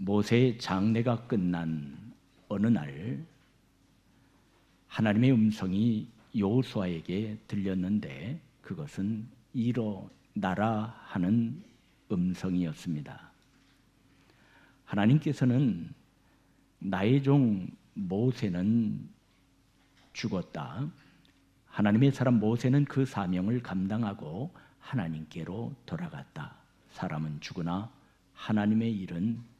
모세의 장례가 끝난 어느 날 하나님의 음성이 여호수아에게 들렸는데 그것은 일어나라 하는 음성이었습니다. 하나님께서는 나의 종 모세는 죽었다. 하나님의 사람 모세는 그 사명을 감당하고 하나님께로 돌아갔다. 사람은 죽으나 하나님의 일은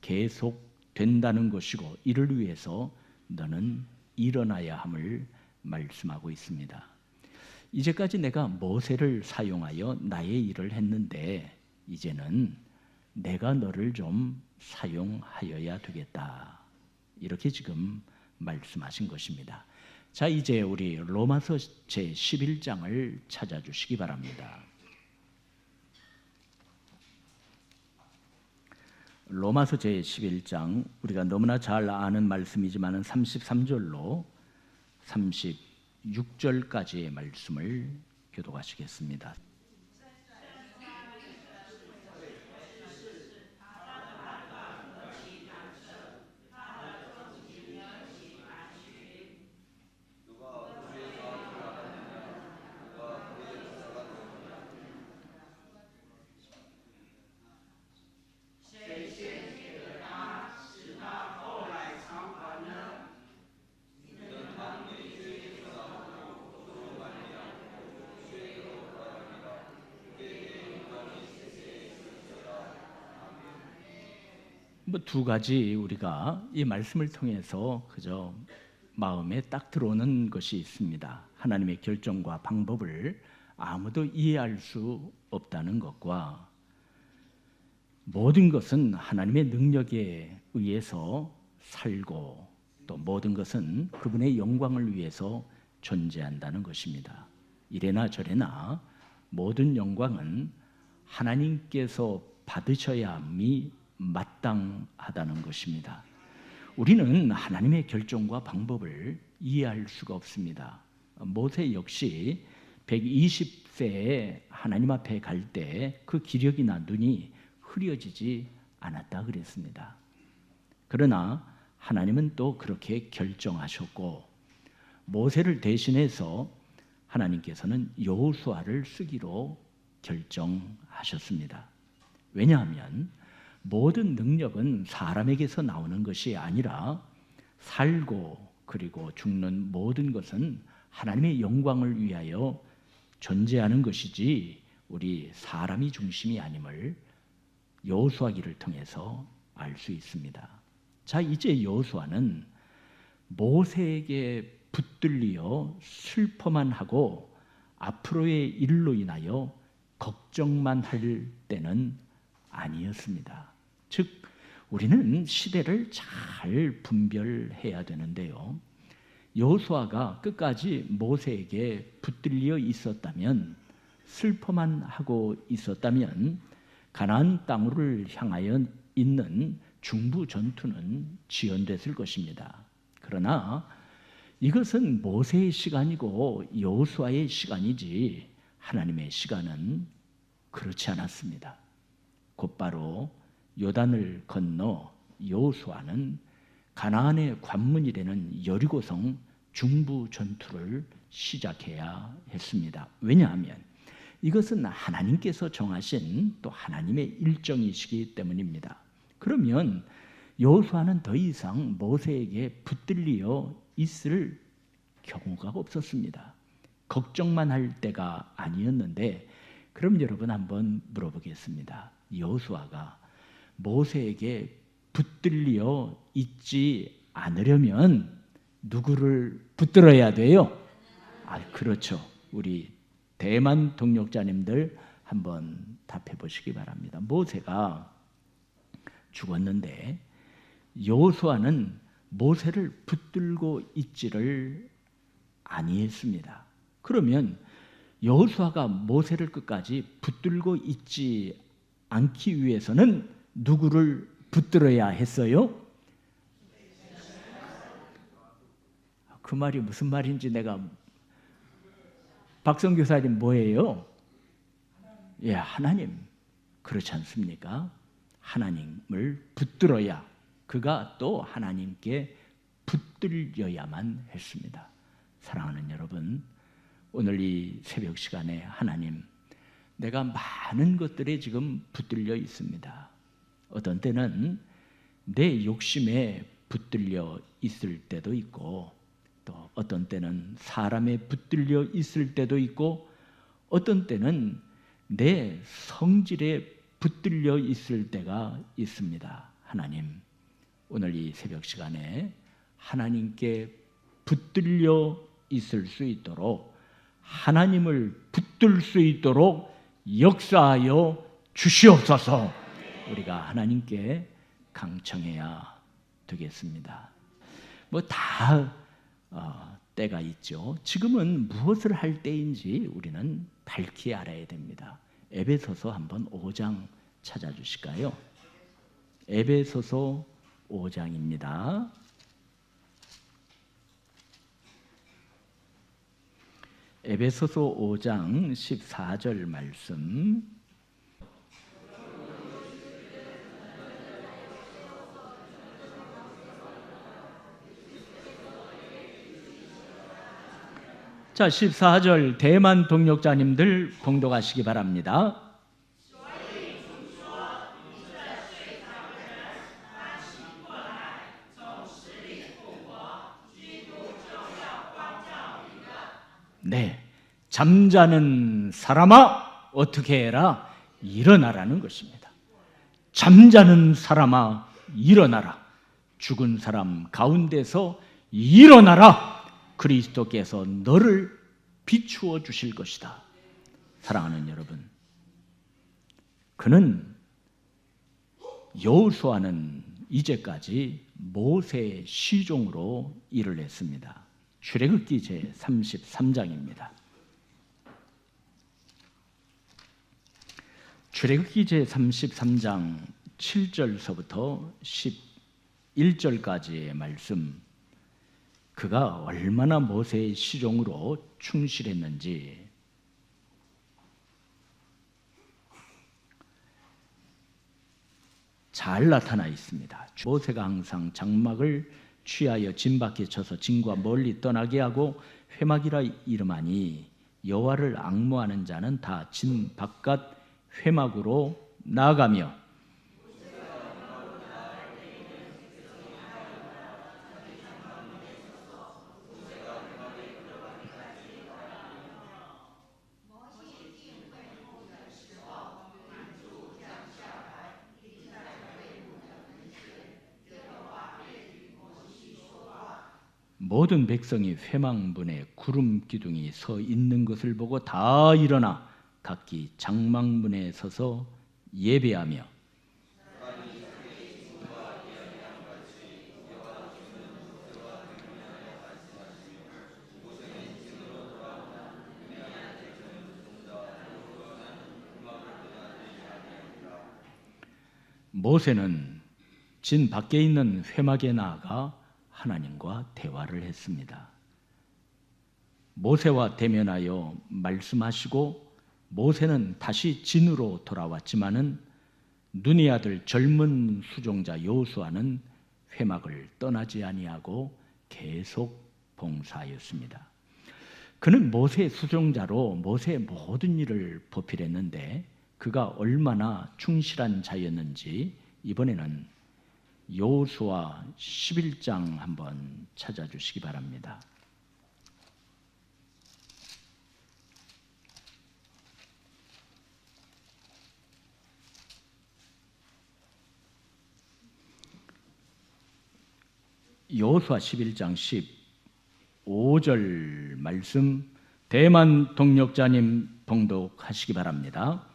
계속 된다는 것이고 이를 위해서 너는 일어나야 함을 말씀하고 있습니다. 이제까지 내가 모세를 사용하여 나의 일을 했는데 이제는 내가 너를 좀 사용하여야 되겠다. 이렇게 지금 말씀하신 것입니다. 자, 이제 우리 로마서 제11장을 찾아주시기 바랍니다. 로마서 제11장, 우리가 너무나 잘 아는 말씀이지만 33절로 36절까지의 말씀을 교독하시겠습니다. 두 가지 우리가 이 말씀을 통해서 그저 마음에 딱 들어오는 것이 있습니다. 하나님의 결정과 방법을 아무도 이해할 수 없다는 것과 모든 것은 하나님의 능력에 의해서 살고 또 모든 것은 그분의 영광을 위해서 존재한다는 것입니다. 이래나 저래나 모든 영광은 하나님께서 받으셔야 함이 마땅하다는 것입니다. 우리는 하나님의 결정과 방법을 이해할 수가 없습니다. 모세 역시 120세에 하나님 앞에 갈 때 그 기력이나 눈이 흐려지지 않았다 그랬습니다. 그러나 하나님은 또 그렇게 결정하셨고 모세를 대신해서 하나님께서는 여호수아를 쓰기로 결정하셨습니다. 왜냐하면 모든 능력은 사람에게서 나오는 것이 아니라 살고 그리고 죽는 모든 것은 하나님의 영광을 위하여 존재하는 것이지 우리 사람이 중심이 아님을 여호수아기를 통해서 알 수 있습니다. 자, 이제 여호수아는 모세에게 붙들려 슬퍼만 하고 앞으로의 일로 인하여 걱정만 할 때는 아니었습니다. 즉 우리는 시대를 잘 분별해야 되는데요. 여호수아가 끝까지 모세에게 붙들려 있었다면 슬퍼만 하고 있었다면 가나안 땅을 향하여 있는 중부 전투는 지연됐을 것입니다. 그러나 이것은 모세의 시간이고 여호수아의 시간이지 하나님의 시간은 그렇지 않았습니다. 곧바로 요단을 건너 여호수아는 가나안의 관문이 되는 여리고성 중부 전투를 시작해야 했습니다. 왜냐하면 이것은 하나님께서 정하신 또 하나님의 일정이시기 때문입니다. 그러면 여호수아는 더 이상 모세에게 붙들려 있을 경우가 없었습니다. 걱정만 할 때가 아니었는데 그럼 여러분 한번 물어보겠습니다. 여호수아가 모세에게 붙들려 있지 않으려면 누구를 붙들어야 돼요? 그렇죠. 우리 대만 동역자님들 한번 답해 보시기 바랍니다. 모세가 죽었는데 여호수아는 모세를 붙들고 있지를 아니했습니다. 그러면 여호수아가 모세를 끝까지 붙들고 있지 않기 위해서는 누구를 붙들어야 했어요? 그 말이 무슨 말인지 내가 박성 교사님 뭐예요? 예, 하나님. 그렇지 않습니까? 하나님을 붙들어야, 그가 또 하나님께 붙들려야만 했습니다. 사랑하는 여러분, 오늘 이 새벽 시간에 하나님, 내가 많은 것들에 지금 붙들려 있습니다. 어떤 때는 내 욕심에 붙들려 있을 때도 있고, 또 어떤 때는 사람에 붙들려 있을 때도 있고, 어떤 때는 내 성질에 붙들려 있을 때가 있습니다. 하나님, 오늘 이 새벽 시간에 하나님께 붙들려 있을 수 있도록, 하나님을 붙들 수 있도록 역사하여 주시옵소서. 우리가 하나님께 강청해야 되겠습니다. 다 때가 있죠. 지금은 무엇을 할 때인지 우리는 밝히 알아야 됩니다. 에베소서 한번 5장 찾아주실까요? 에베소서 5장입니다. 에베소서 5장 14절 말씀. 자, 14절 대만 동역자님들 봉독하시기 바랍니다. 네, 잠자는 사람아 어떻게 해라? 일어나라는 것입니다. 잠자는 사람아 일어나라. 죽은 사람 가운데서 일어나라. 그리스도께서 너를 비추어 주실 것이다. 사랑하는 여러분, 그는 여호수아는 이제까지 모세의 시종으로 일을 했습니다. 출애굽기 제33장입니다. 출애굽기 제33장 7절서부터 11절까지의 말씀, 그가 얼마나 모세의 시종으로 충실했는지 잘 나타나 있습니다. 모세가 항상 장막을 취하여 진 밖에 쳐서 진과 멀리 떠나게 하고 회막이라 이름하니 여호와를 앙모하는 자는 다 진 바깥 회막으로 나아가며 모든 백성이 회막문에 구름 기둥이 서 있는 것을 보고 다 일어나 각기 장막문에 서서 예배하며 모세는 진 밖에 있는 회막에 나아가 하나님과 대화를 했습니다. 모세와 대면하여 말씀하시고 모세는 다시 진으로 돌아왔지만은 눈의 아들 젊은 수종자 여호수아는 회막을 떠나지 아니하고 계속 봉사하였습니다. 그는 모세의 수종자로 모세의 모든 일을 보필했는데 그가 얼마나 충실한 자였는지 이번에는 여호수아 11장 한번 찾아주시기 바랍니다. 여호수아 11장 15절 말씀 대만 동역자님 봉독하시기 바랍니다.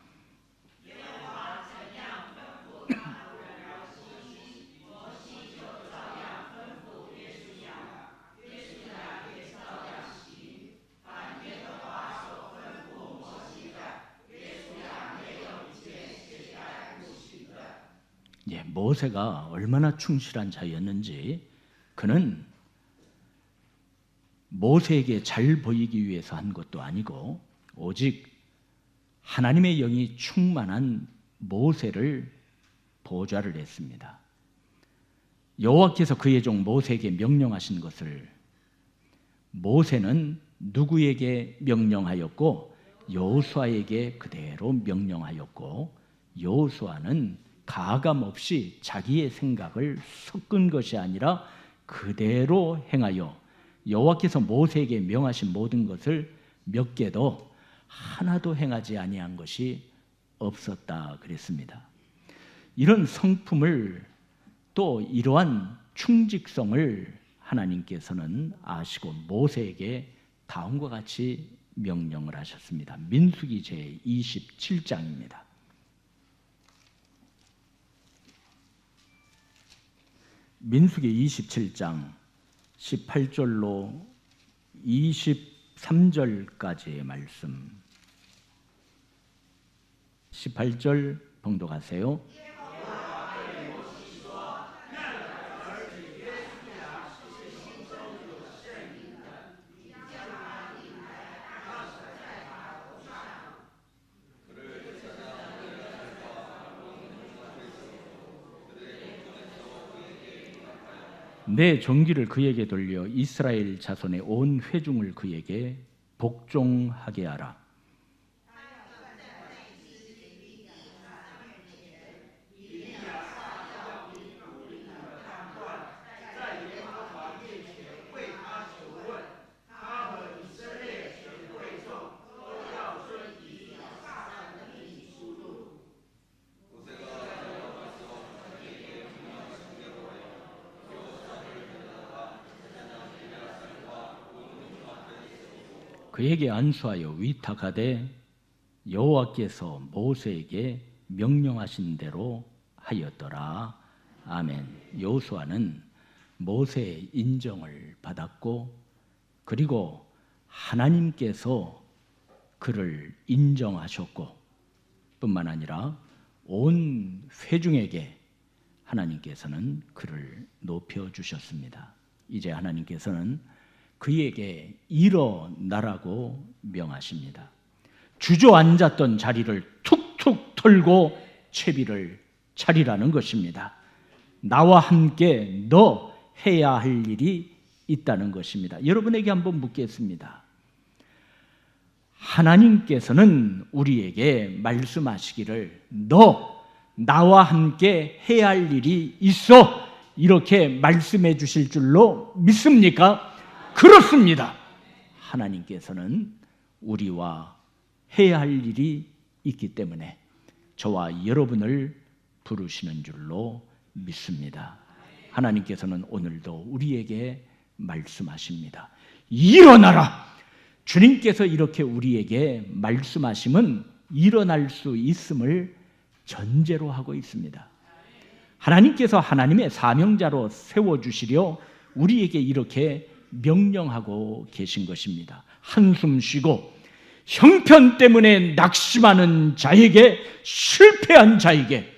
모세가 얼마나 충실한 자였는지 그는 모세에게 잘 보이기 위해서 한 것도 아니고 오직 하나님의 영이 충만한 모세를 보좌를 했습니다. 여호와께서 그의 종 모세에게 명령하신 것을 모세는 누구에게 명령하였고 여호수아에게 그대로 명령하였고, 여호수아는 가감 없이 자기의 생각을 섞은 것이 아니라 그대로 행하여 여호와께서 모세에게 명하신 모든 것을 몇 개도 하나도 행하지 아니한 것이 없었다 그랬습니다. 이런 성품을, 또 이러한 충직성을 하나님께서는 아시고 모세에게 다음과 같이 명령을 하셨습니다. 민수기 제27장입니다. 민수기 27장 18절로 23절까지의 말씀. 18절 봉독하세요. 내 정기를 그에게 돌려 이스라엘 자손의 온 회중을 그에게 복종하게 하라. 그에게 안수하여 위탁하되 여호와께서 모세에게 명령하신 대로 하였더라. 아멘. 여호수아는 모세의 인정을 받았고, 그리고 하나님께서 그를 인정하셨고, 뿐만 아니라 온 회중에게 하나님께서는 그를 높여주셨습니다. 이제 하나님께서는 그에게 일어나라고 명하십니다. 주저앉았던 자리를 툭툭 털고 채비를 차리라는 것입니다. 나와 함께 너 해야 할 일이 있다는 것입니다. 여러분에게 한번 묻겠습니다. 하나님께서는 우리에게 말씀하시기를 너 나와 함께 해야 할 일이 있어, 이렇게 말씀해 주실 줄로 믿습니까? 그렇습니다. 하나님께서는 우리와 해야 할 일이 있기 때문에 저와 여러분을 부르시는 줄로 믿습니다. 하나님께서는 오늘도 우리에게 말씀하십니다. 일어나라! 주님께서 이렇게 우리에게 말씀하심은 일어날 수 있음을 전제로 하고 있습니다. 하나님께서 하나님의 사명자로 세워주시려 우리에게 이렇게 명령하고 계신 것입니다. 한숨 쉬고 형편 때문에 낙심하는 자에게, 실패한 자에게,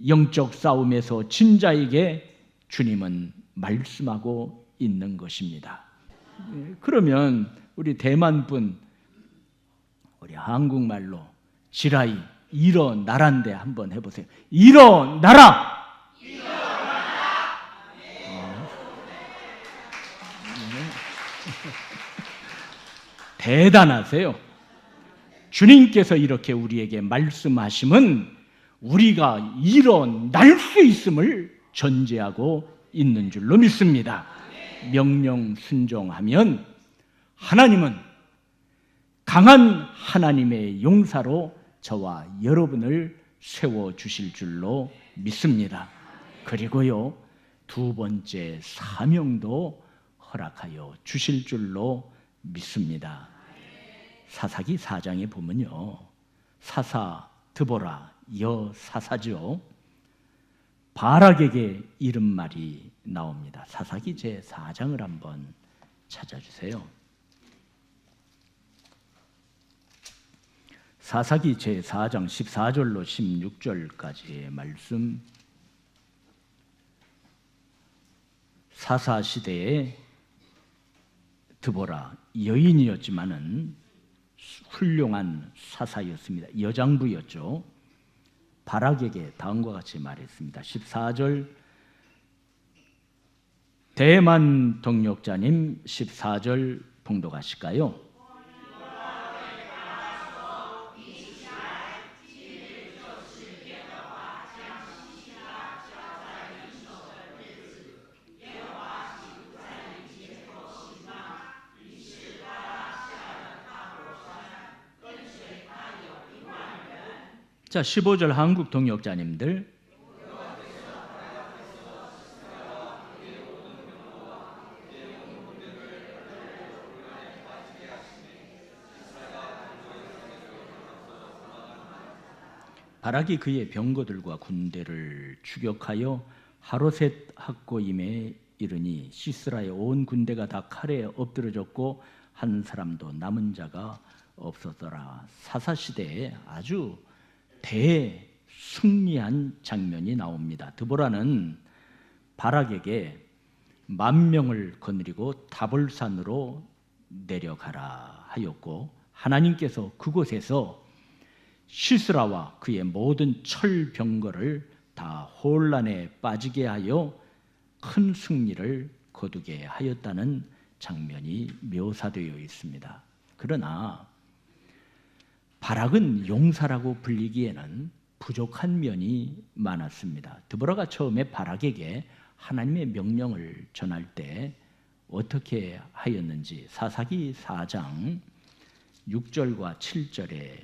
영적 싸움에서 진 자에게 주님은 말씀하고 있는 것입니다. 그러면 우리 대만분, 우리 한국말로 지라이 일어나란데 한번 해보세요. 일어나라! 대단하세요. 주님께서 이렇게 우리에게 말씀하심은 우리가 일어날 수 있음을 전제하고 있는 줄로 믿습니다. 명령 순종하면 하나님은 강한 하나님의 용사로 저와 여러분을 세워주실 줄로 믿습니다. 그리고요, 두 번째 사명도 허락하여 주실 줄로 믿습니다. 사사기 4장에 보면요, 사사 드보라 여사사죠. 바락에게 이른 말이 나옵니다. 사사기 제4장을 한번 찾아주세요. 사사기 제4장 14절로 16절까지의 말씀. 사사 시대에 드보라 여인이었지만은 훌륭한 사사였습니다. 여장부였죠. 바락에게 다음과 같이 말했습니다. 14절 대만 동역자님 14절 봉독하실까요? 자, 15절 한국 동역자님들 바락이 그의 병거들과 군대를 추격하여 하로셋 학고임에 이르니 시스라의 온 군대가 다 칼에 엎드러졌고 한 사람도 남은 자가 없었더라. 사사시대에 아주 대승리한 장면이 나옵니다. 드보라는 바락에게 10,000명을 거느리고 다볼산으로 내려가라 하였고 하나님께서 그곳에서 시스라와 그의 모든 철병거를 다 혼란에 빠지게 하여 큰 승리를 거두게 하였다는 장면이 묘사되어 있습니다. 그러나 바락은 용사라고 불리기에는 부족한 면이 많았습니다. 드보라가 처음에 바락에게 하나님의 명령을 전할 때 어떻게 하였는지 사사기 4장 6절과 7절에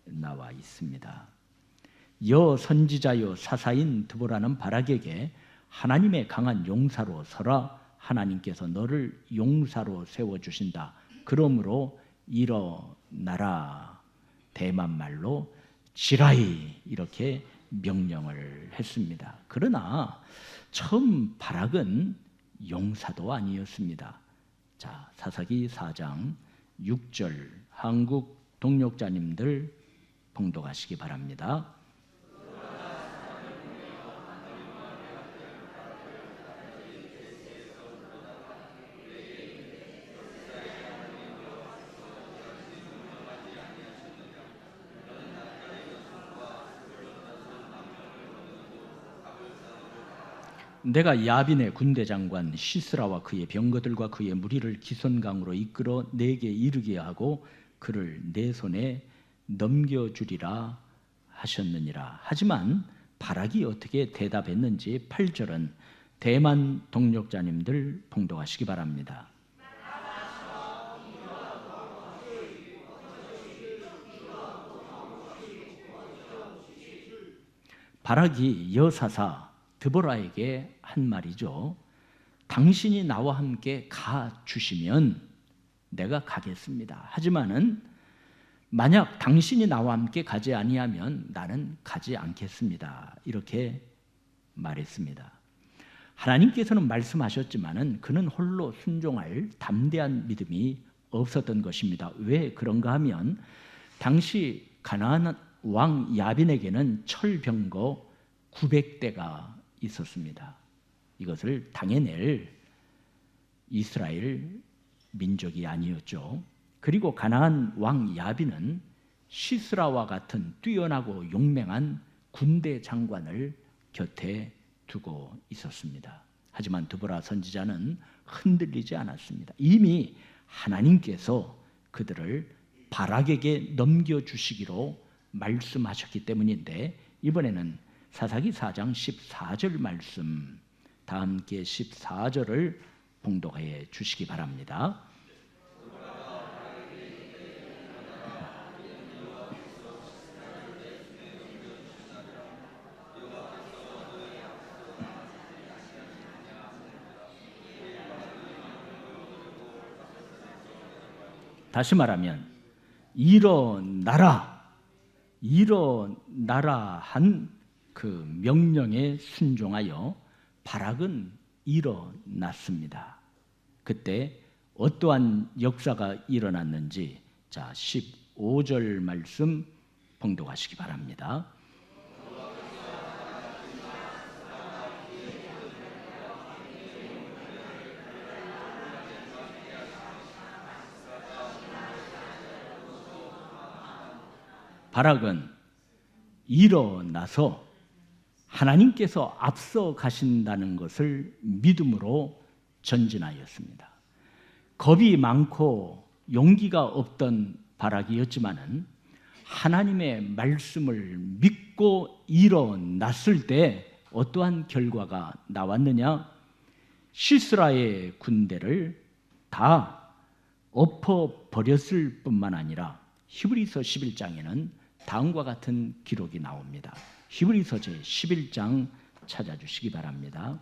나와 있습니다. 여 선지자여 사사인 드보라는 바락에게 하나님의 강한 용사로 서라. 하나님께서 너를 용사로 세워주신다. 그러므로 일어나라. 대만 말로 지라이 이렇게 명령을 했습니다. 그러나 처음 바락은 용사도 아니었습니다. 자, 사사기 4장 6절 한국 동역자님들 봉독하시기 바랍니다. 내가 야빈의 군대 장관 시스라와 그의 병거들과 그의 무리를 기손강으로 이끌어 내게 이르게 하고 그를 내 손에 넘겨주리라 하셨느니라. 하지만 바락이 어떻게 대답했는지 8절은 대만 동역자님들 봉독하시기 바랍니다. 바락이 여사사 드보라에게 한 말이죠. 당신이 나와 함께 가 주시면 내가 가겠습니다. 하지만은 만약 당신이 나와 함께 가지 아니하면 나는 가지 않겠습니다. 이렇게 말했습니다. 하나님께서는 말씀하셨지만은 그는 홀로 순종할 담대한 믿음이 없었던 것입니다. 왜 그런가 하면 당시 가나안 왕 야빈에게는 철병거 900대가 있었습니다. 이것을 당해낼 이스라엘 민족이 아니었죠. 그리고 가나안 왕 야빈은 시스라와 같은 뛰어나고 용맹한 군대 장관을 곁에 두고 있었습니다. 하지만 드보라 선지자는 흔들리지 않았습니다. 이미 하나님께서 그들을 바락에게 넘겨주시기로 말씀하셨기 때문인데 이번에는 사사기 4장 14절 말씀 다 함께 14절을 봉독해 주시기 바랍니다. 다시 말하면 일어나라 한 그 명령에 순종하여 바락은 일어났습니다. 그때 어떠한 역사가 일어났는지 자 15절 말씀 봉독하시기 바랍니다. 바락은 일어나서 하나님께서 앞서 가신다는 것을 믿음으로 전진하였습니다. 겁이 많고 용기가 없던 바락이었지만은 하나님의 말씀을 믿고 일어났을 때 어떠한 결과가 나왔느냐? 시스라의 군대를 다 엎어버렸을 뿐만 아니라 히브리서 11장에는 다음과 같은 기록이 나옵니다. 히브리서 제 11장 찾아주시기 바랍니다.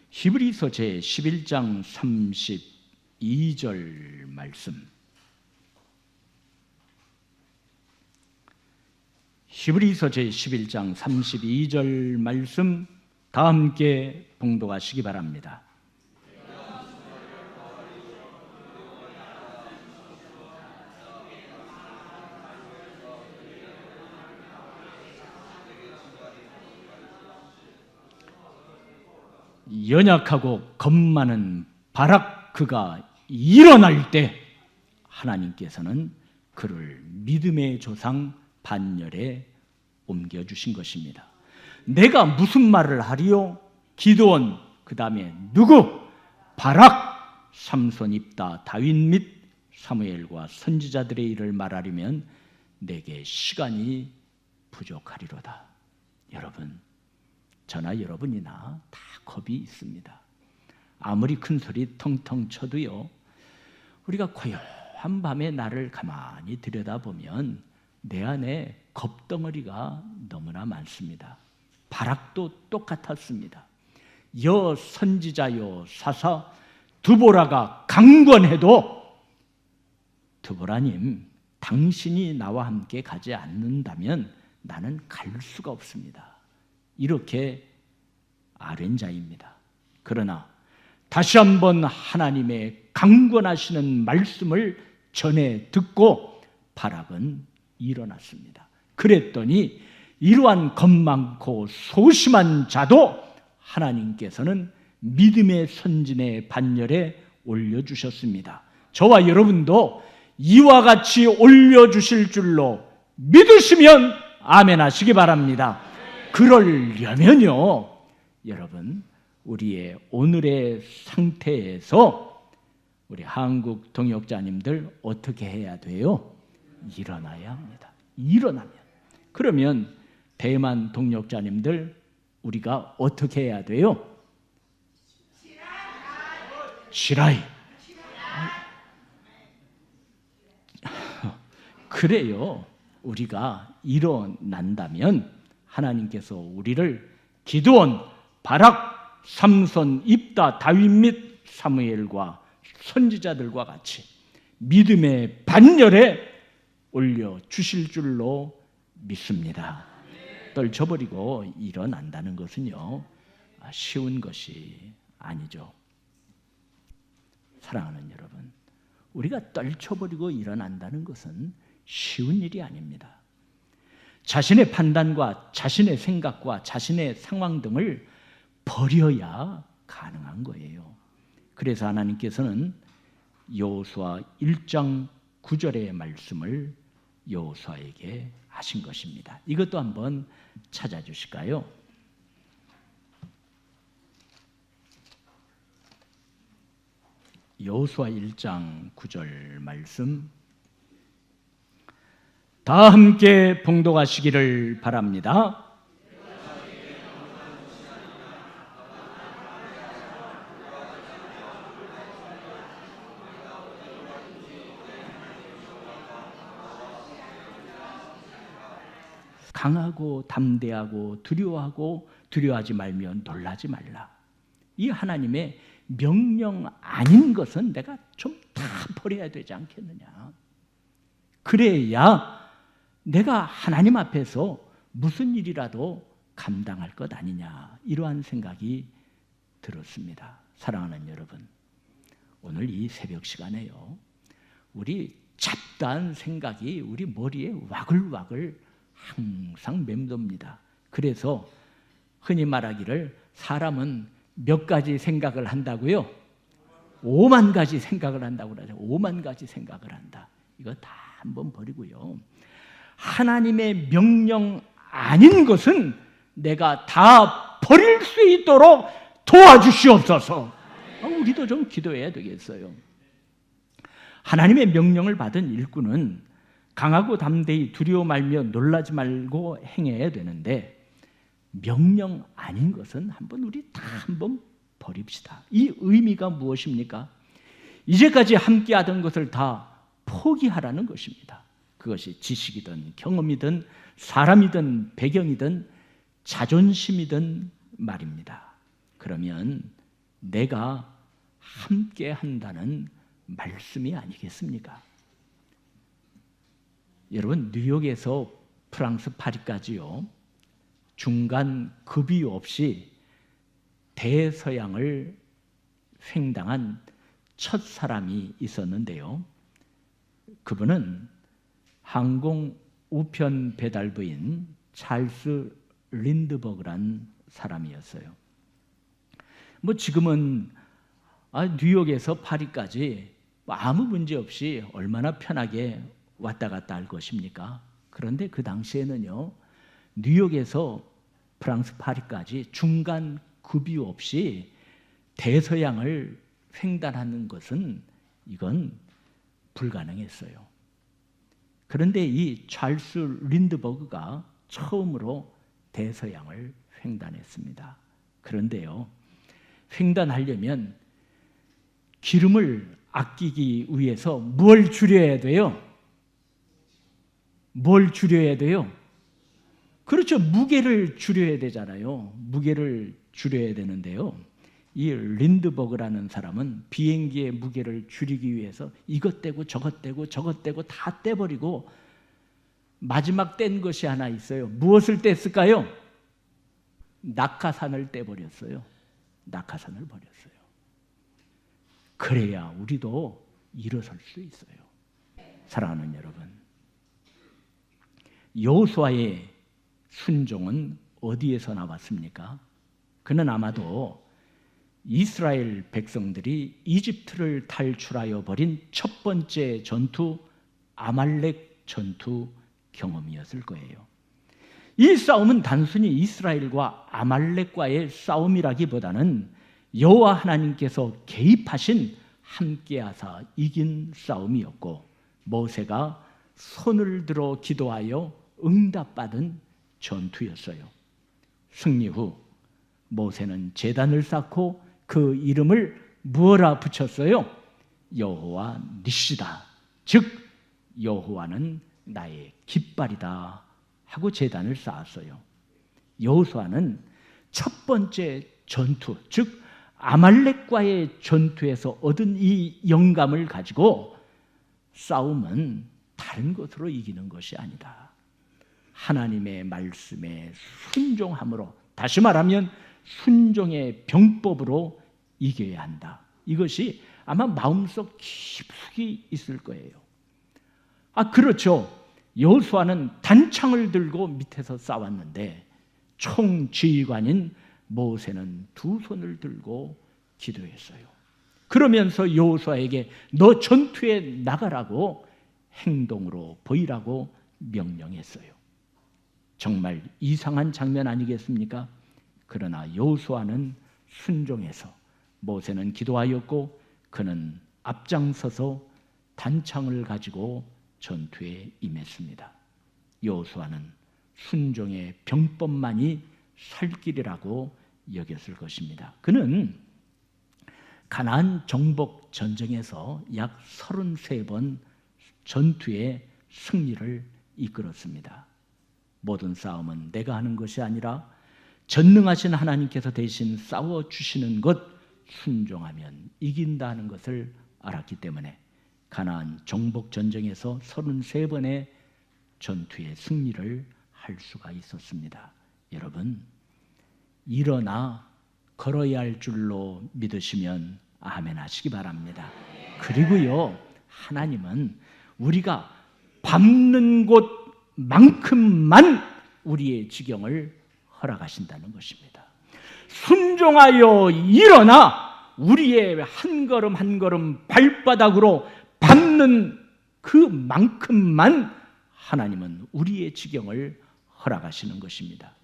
히브리서 제 11장 32절 말씀. 히브리서 제 11장 32절 말씀 다 함께 봉독하시기 바랍니다. 연약하고 겁 많은 바락 그가 일어날 때 하나님께서는 그를 믿음의 조상 반열에 옮겨주신 것입니다. 내가 무슨 말을 하리요? 기드온, 그 다음에 누구? 바락, 삼손, 입다, 다윗 및 사무엘과 선지자들의 일을 말하려면 내게 시간이 부족하리로다. 여러분, 저나 여러분이나 다 겁이 있습니다. 아무리 큰 소리 텅텅 쳐도요, 우리가 고요한 밤에 나를 가만히 들여다보면 내 안에 겁덩어리가 너무나 많습니다. 바락도 똑같았습니다. 여 선지자여 사사 드보라가 강권해도 드보라님, 당신이 나와 함께 가지 않는다면 나는 갈 수가 없습니다. 이렇게 아뢰는 자입니다. 그러나 다시 한번 하나님의 강권하시는 말씀을 전해 듣고 바락은 일어났습니다. 그랬더니 이러한 겁 많고 소심한 자도 하나님께서는 믿음의 선진의 반열에 올려주셨습니다. 저와 여러분도 이와 같이 올려주실 줄로 믿으시면 아멘 하시기 바랍니다. 그러려면요, 여러분, 우리의 오늘의 상태에서 우리 한국 동역자님들 어떻게 해야 돼요? 일어나야 합니다. 일어나면. 그러면 대만 동역자님들 우리가 어떻게 해야 돼요? 지라이. 그래요. 우리가 일어난다면 하나님께서 우리를 기드온, 바락, 삼손, 입다, 다윗 및 사무엘과 선지자들과 같이 믿음의 반열에 올려주실 줄로 믿습니다. 떨쳐버리고 일어난다는 것은요, 쉬운 것이 아니죠. 사랑하는 여러분, 우리가 떨쳐버리고 일어난다는 것은 쉬운 일이 아닙니다. 자신의 판단과 자신의 생각과 자신의 상황 등을 버려야 가능한 거예요. 그래서 하나님께서는 여호수아 1장 9절의 말씀을 여호수아에게 하신 것입니다. 이것도 한번 찾아주실까요? 여호수아 1장 9절 말씀 다 함께 봉독하시기를 바랍니다. 강하고 담대하고 두려워하고 두려워하지 말며 놀라지 말라. 이 하나님의 명령 아닌 것은 내가 좀 다 버려야 되지 않겠느냐. 그래야 내가 하나님 앞에서 무슨 일이라도 감당할 것 아니냐, 이러한 생각이 들었습니다. 사랑하는 여러분, 오늘 이 새벽 시간에요, 우리 잡다한 생각이 우리 머리에 와글와글 항상 맴돕니다. 그래서 흔히 말하기를 사람은 몇 가지 생각을 한다고요? 5만 가지 생각을 한다고 그러죠. 5만 가지 생각을 한다. 이거 다 한번 버리고요, 하나님의 명령 아닌 것은 내가 다 버릴 수 있도록 도와주시옵소서. 우리도 좀 기도해야 되겠어요. 하나님의 명령을 받은 일꾼은 강하고 담대히 두려워 말며 놀라지 말고 행해야 되는데, 명령 아닌 것은 한번 우리 다 한번 버립시다. 이 의미가 무엇입니까? 이제까지 함께하던 것을 다 포기하라는 것입니다. 그것이 지식이든 경험이든 사람이든 배경이든 자존심이든 말입니다. 그러면 내가 함께한다는 말씀이 아니겠습니까? 여러분, 뉴욕에서 프랑스 파리까지요, 중간 급이 없이 대서양을 횡단한 첫 사람이 있었는데요. 그분은 항공 우편 배달부인 찰스 린드버그란 사람이었어요. 지금은 뉴욕에서 파리까지 아무 문제 없이 얼마나 편하게 왔다 갔다 할 것입니까? 그런데 그 당시에는요, 뉴욕에서 프랑스 파리까지 중간 급이 없이 대서양을 횡단하는 것은 이건 불가능했어요. 그런데 이 찰스 린드버그가 처음으로 대서양을 횡단했습니다. 그런데요, 횡단하려면 기름을 아끼기 위해서 뭘 줄여야 돼요? 뭘 줄여야 돼요? 그렇죠. 무게를 줄여야 되잖아요. 무게를 줄여야 되는데요, 이 린드버그라는 사람은 비행기의 무게를 줄이기 위해서 이것 떼고 저것 떼고 저것 떼고 다 떼버리고 마지막 뗀 것이 하나 있어요. 무엇을 뗐을까요? 낙하산을 떼버렸어요. 낙하산을 버렸어요. 그래야 우리도 일어설 수 있어요. 사랑하는 여러분, 여호수아의 순종은 어디에서 나왔습니까? 그는 아마도 이스라엘 백성들이 이집트를 탈출하여 벌인 첫 번째 전투, 아말렉 전투 경험이었을 거예요. 이 싸움은 단순히 이스라엘과 아말렉과의 싸움이라기보다는 여호와 하나님께서 개입하신 함께하사 이긴 싸움이었고, 모세가 손을 들어 기도하여 응답받은 전투였어요. 승리 후 모세는 제단을 쌓고 그 이름을 무엇라 붙였어요? 여호와 니시다, 즉 여호와는 나의 깃발이다 하고 제단을 쌓았어요. 여호수아는 첫 번째 전투, 즉 아말렉과의 전투에서 얻은 이 영감을 가지고 싸움은 다른 것으로 이기는 것이 아니다, 하나님의 말씀에 순종함으로, 다시 말하면 순종의 병법으로 이겨야 한다. 이것이 아마 마음속 깊숙이 있을 거예요. 그렇죠. 여호수아는 단창을 들고 밑에서 싸웠는데 총지휘관인 모세는 두 손을 들고 기도했어요. 그러면서 여호수아에게 너 전투에 나가라고 행동으로 보이라고 명령했어요. 정말 이상한 장면 아니겠습니까? 그러나 여호수아는 순종해서 모세는 기도하였고 그는 앞장서서 단창을 가지고 전투에 임했습니다. 여호수아는 순종의 병법만이 살 길이라고 여겼을 것입니다. 그는 가나안 정복 전쟁에서 약 33번 전투의 승리를 이끌었습니다. 모든 싸움은 내가 하는 것이 아니라 전능하신 하나님께서 대신 싸워주시는 것, 순종하면 이긴다는 것을 알았기 때문에 가나안 정복 전쟁에서 33번의 전투의 승리를 할 수가 있었습니다. 여러분, 일어나 걸어야 할 줄로 믿으시면 아멘 하시기 바랍니다. 그리고요, 하나님은 우리가 밟는 곳만큼만 우리의 지경을 허락하신다는 것입니다. 순종하여 일어나 우리의 한 걸음 한 걸음 발바닥으로 밟는 그만큼만 하나님은 우리의 지경을 허락하시는 것입니다.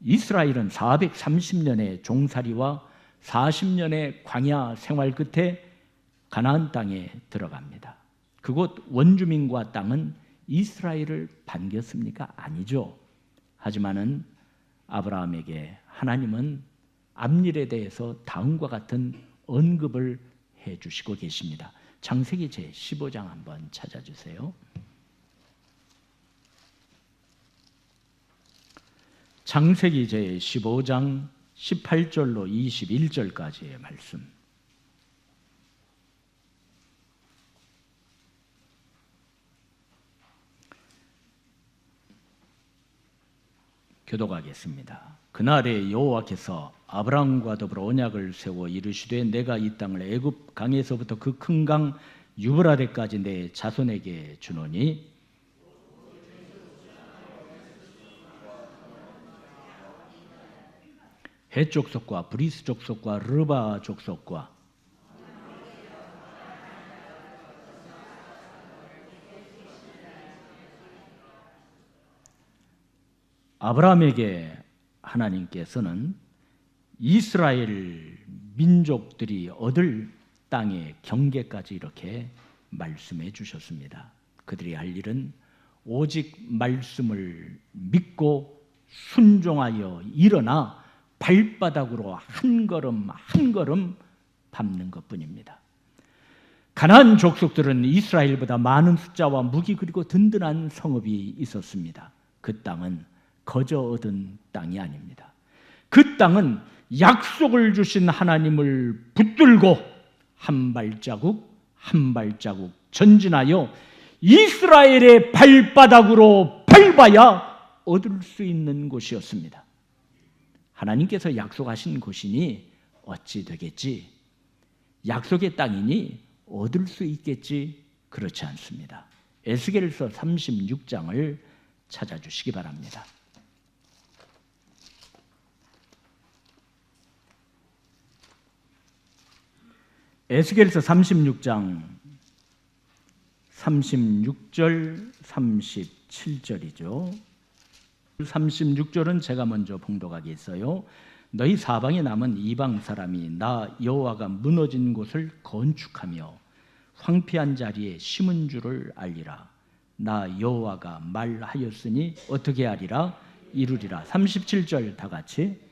이스라엘은 430년의 종살이와 40년의 광야 생활 끝에 가나안 땅에 들어갑니다. 그곳 원주민과 땅은 이스라엘을 반겼습니까? 아니죠. 하지만은 아브라함에게 하나님은 앞일에 대해서 다음과 같은 언급을 해주시고 계십니다. 창세기 제15장 한번 찾아주세요. 창세기 제15장 18절로 21절까지의 말씀. 교독하겠습니다. 그날에 여호와께서 아브라함과 더불어 언약을 세워 이르시되 내가 이 땅을 애굽 강에서부터 그 큰 강 유브라데까지 내 자손에게 주노니 헷 족속과 브리스 족속과 르바 족속과 아브라함에게 하나님께서는 이스라엘 민족들이 얻을 땅의 경계까지 이렇게 말씀해 주셨습니다. 그들이 할 일은 오직 말씀을 믿고 순종하여 일어나 발바닥으로 한 걸음 한 걸음 밟는 것뿐입니다. 가나안 족속들은 이스라엘보다 많은 숫자와 무기 그리고 든든한 성읍이 있었습니다. 그 땅은 거저 얻은 땅이 아닙니다. 그 땅은 약속을 주신 하나님을 붙들고 한 발자국 한 발자국 전진하여 이스라엘의 발바닥으로 밟아야 얻을 수 있는 곳이었습니다. 하나님께서 약속하신 곳이니 어찌 되겠지? 약속의 땅이니 얻을 수 있겠지? 그렇지 않습니다. 에스겔서 36장을 찾아주시기 바랍니다. 에스겔서 36장 36절 37절이죠. 36절은 제가 먼저 봉독하겠어요. 너희 사방에 남은 이방 사람이 나 여호와가 무너진 곳을 건축하며 황폐한 자리에 심은 줄을 알리라. 나 여호와가 말하였으니 어떻게 하리라? 이루리라. 37절 다 같이.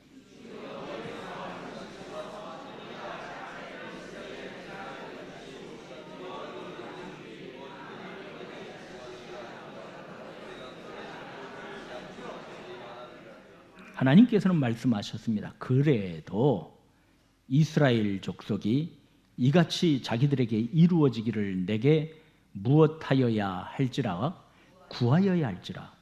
하나님께서는 말씀하셨습니다. 그래도 이스라엘 족속이 이같이 자기들에게 이루어지기를 내게 무엇하여야 할지라 구하여야 할지라.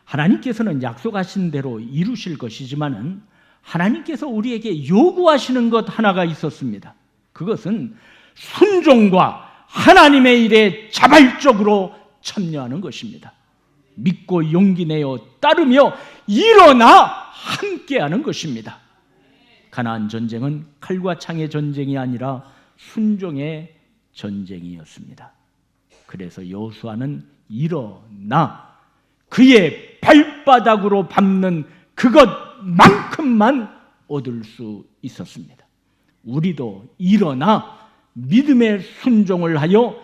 하나님께서는 약속하신 대로 이루실 것이지만은 하나님께서 우리에게 요구하시는 것 하나가 있었습니다. 그것은 순종과 하나님의 일에 자발적으로 참여하는 것입니다. 믿고 용기 내어 따르며 일어나 함께하는 것입니다. 가나안 전쟁은 칼과 창의 전쟁이 아니라 순종의 전쟁이었습니다. 그래서 여호수아는 일어나 그의 발바닥으로 밟는 그것만큼만 얻을 수 있었습니다. 우리도 일어나 믿음의 순종을 하여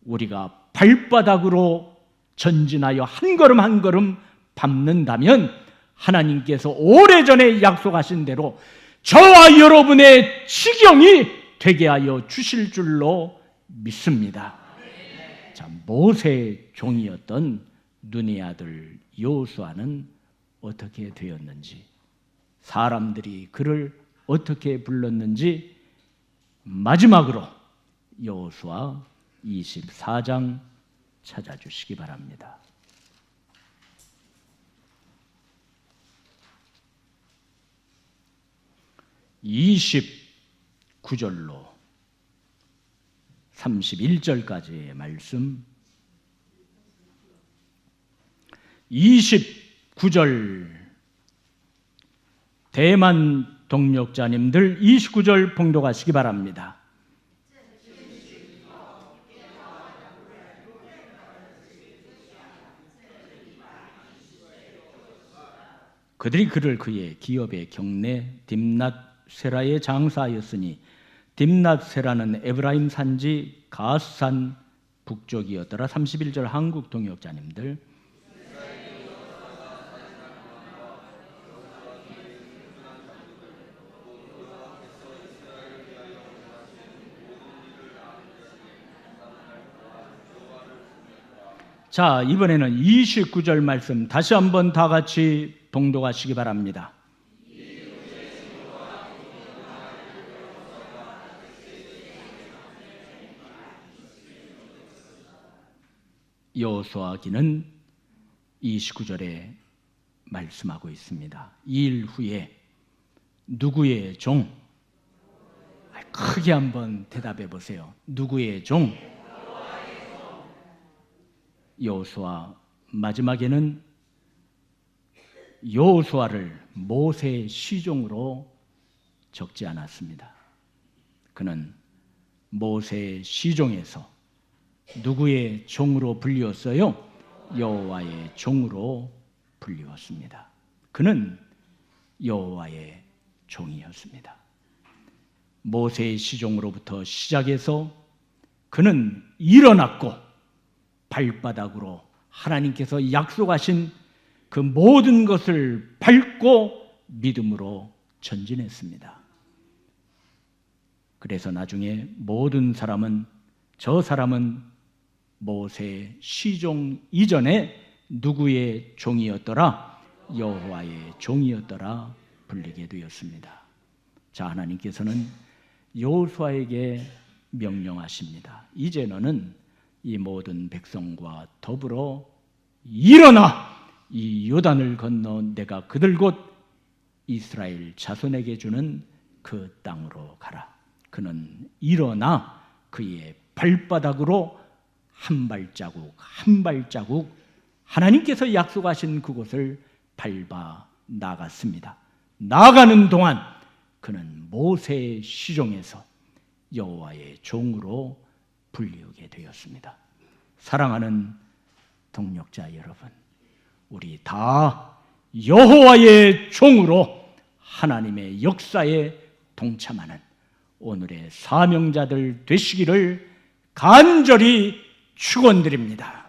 우리가 발바닥으로 전진하여 한 걸음 한 걸음 밟는다면 하나님께서 오래전에 약속하신 대로 저와 여러분의 지경이 되게 하여 주실 줄로 믿습니다. 자, 모세의 종이었던 눈의 아들 여호수아는 어떻게 되었는지, 사람들이 그를 어떻게 불렀는지 마지막으로 여호수아 24장 찾아주시기 바랍니다. (29절로) 31절까지의 말씀. 29절 대만 동역자님들 29절 봉독하시기 바랍니다. 그들이 그를 그의 기업의 경내 딥낫세라에 장사하였으니 딥낫세라는 에브라임 산지 가스산 북쪽이었더라. 31절 한국 동역자님들. 자, 이번에는 29절 말씀 다시 한번 다 같이 봉독하시기 바랍니다. 여호수아기는 29절에 말씀하고 있습니다. 이 일 후에 누구의 종? 크게 한번 대답해 보세요. 누구의 종? 여호수아. 마지막에는 여호수아를 모세의 시종으로 적지 않았습니다. 그는 모세의 시종에서 누구의 종으로 불리웠어요? 여호와의 종으로 불리웠습니다. 그는 여호와의 종이었습니다. 모세의 시종으로부터 시작해서 그는 일어났고 발바닥으로 하나님께서 약속하신 그 모든 것을 밟고 믿음으로 전진했습니다. 그래서 나중에 모든 사람은 저 사람은 모세의 시종 이전에 누구의 종이었더라? 여호와의 종이었더라 불리게 되었습니다. 자, 하나님께서는 여호수아에게 명령하십니다. 이제 너는 이 모든 백성과 더불어 일어나 이 요단을 건너 내가 그들 곧 이스라엘 자손에게 주는 그 땅으로 가라. 그는 일어나 그의 발바닥으로 한 발자국 한 발자국 하나님께서 약속하신 그곳을 밟아 나갔습니다. 나가는 동안 그는 모세의 시종에서 여호와의 종으로 불리우게 되었습니다. 사랑하는 동역자 여러분, 우리 다 여호와의 종으로 하나님의 역사에 동참하는 오늘의 사명자들 되시기를 간절히 축원드립니다.